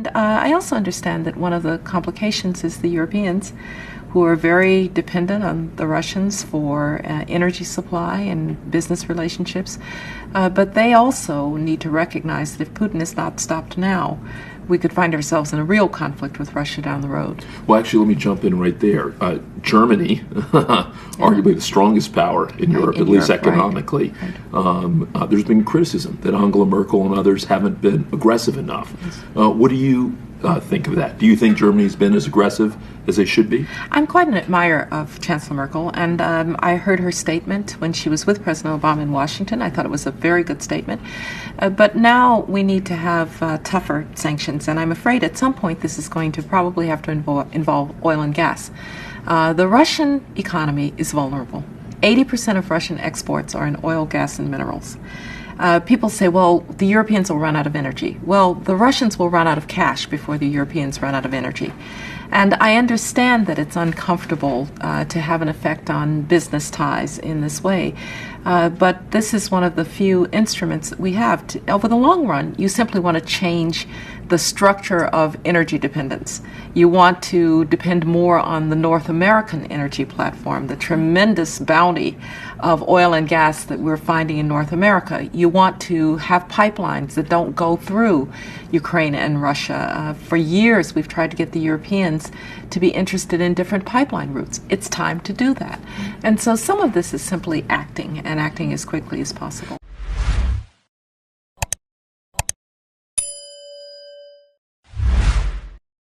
And I also understand that one of the complications is the Europeans, who are very dependent on the Russians for energy supply and business relationships. But they also need to recognize that if Putin is not stopped now, we could find ourselves in a real conflict with Russia down the road. Well, actually, let me jump in right there. Germany, arguably the strongest power in Europe, at least economically, there's been criticism that Angela Merkel and others haven't been aggressive enough. What do you think of that? Do you think Germany's been as aggressive as they should be? I'm quite an admirer of Chancellor Merkel, and I heard her statement when she was with President Obama in Washington. I thought it was a very good statement. But now we need to have tougher sanctions, and I'm afraid at some point this is going to probably have to involve oil and gas. The Russian economy is vulnerable. 80% of Russian exports are in oil, gas, and minerals. People say, well, the Europeans will run out of energy. Well, the Russians will run out of cash before the Europeans run out of energy. And I understand that it's uncomfortable to have an effect on business ties in this way. But this is one of the few instruments that we have. Over the long run, you simply want to change the structure of energy dependence. You want to depend more on the North American energy platform, the tremendous bounty of oil and gas that we're finding in North America. You want to have pipelines that don't go through Ukraine and Russia. For years, we've tried to get the Europeans to be interested in different pipeline routes. It's time to do that. And so some of this is simply acting, and acting as quickly as possible.